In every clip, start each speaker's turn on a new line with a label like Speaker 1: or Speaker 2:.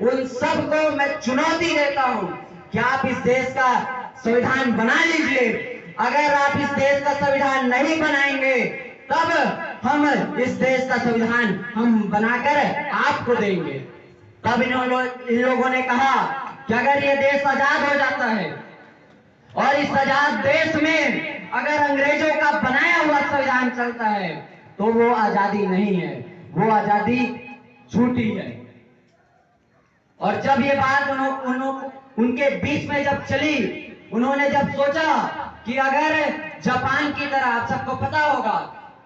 Speaker 1: उन सबको मैं चुनौती देता हूं कि आप इस देश का संविधान बना लीजिए। अगर आप इस देश का संविधान नहीं बनाएंगे तब हम इस देश का संविधान हम बनाकर आपको देंगे। तब इन लोगों ने कहा कि अगर ये देश आजाद हो जाता है और इस आजाद देश में अगर अंग्रेजों का बनाया हुआ संविधान चलता है तो वो आजादी नहीं है, वो आजादी झूठी है। और जब ये बात उनके बीच में जब चली, उन्होंने जब सोचा कि अगर जापान की तरह, आप सबको पता होगा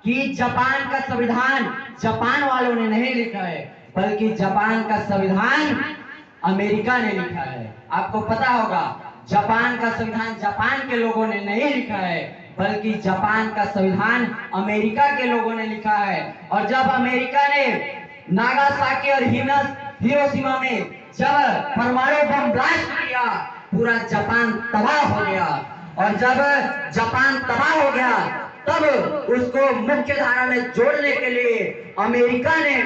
Speaker 1: कि जापान का संविधान जापान वालों ने नहीं लिखा है, बल्कि जापान का संविधान अमेरिका ने लिखा है। आपको पता होगा जापान का संविधान जापान के लोगों ने नहीं लिखा है, बल्कि जापान का संविधान अमेरिका के लोगों ने लिखा है। और जब अमेरिका ने नागासाकी और हिरोशिमा में जब परमाणु बम ब्लास्ट किया, पूरा जापान तबाह हो गया। और जब जापान तबाह हो गया तब उसको मुख्य धारा में जोड़ने के लिए अमेरिका ने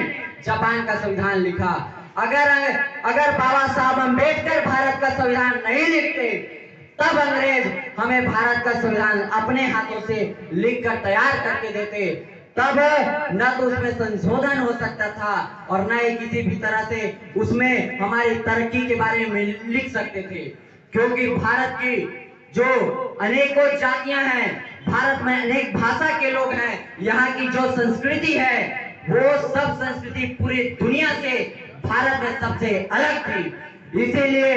Speaker 1: जापान का संविधान लिखा। अगर बाबा साहब अम्बेडकर भारत का संविधान नहीं लिखते तब अंग्रेज हमें भारत का संविधान अपने हाथों से लिखकर तैयार करके देते। तब न तो उसमें संशोधन हो सकता था और न ही किसी भी तरह से उसमें हमारी तरक्की के बारे में लिख सकते थे, क्योंकि भारत की जो अनेकों जातियां हैं, भारत में अनेक भाषा के लोग हैं, यहाँ की जो संस्कृति है वो सब संस्कृति पूरी दुनिया से भारत में सबसे अलग थी। इसीलिए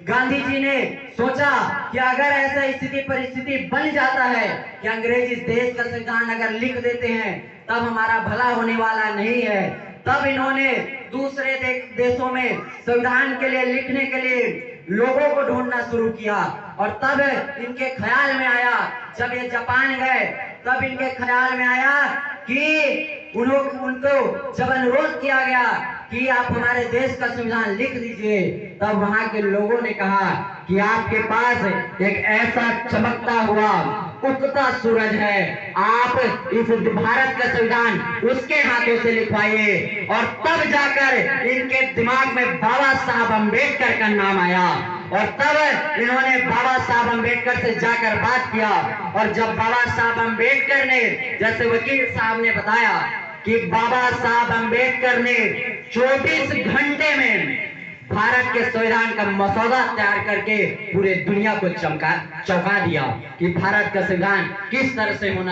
Speaker 1: गांधी जी ने सोचा कि अगर ऐसा स्थिति परिस्थिति बन जाता है कि अंग्रेज इस देश का संविधान अगर लिख देते हैं तब हमारा भला होने वाला नहीं है। तब इन्होंने दूसरे देशों में संविधान के लिए लिखने के लिए लोगों को ढूंढना शुरू किया। और तब इनके ख्याल में आया, जब ये जापान गए तब इनके ख्याल में आया कि उनको जब अनुरोध किया गया कि आप हमारे देश का संविधान लिख दीजिए, तब वहां के लोगों ने कहा कि आपके पास एक ऐसा चमकता हुआ उगता सूरज है, आप इस भारत का संविधान उसके हाथों से लिखवाइए। और तब जाकर इनके दिमाग में बाबा साहब अम्बेडकर का नाम आया और तब इन्होंने बाबा साहब अम्बेडकर से जाकर बात किया। और जब बाबा साहब अम्बेडकर ने, जैसे वकील साहब ने बताया कि बाबा साहब अम्बेडकर ने 24 घंटे में भारत के संविधान का मसौदा तैयार करके पूरे दुनिया को चौंका दिया कि भारत का संविधान किस तरह से होना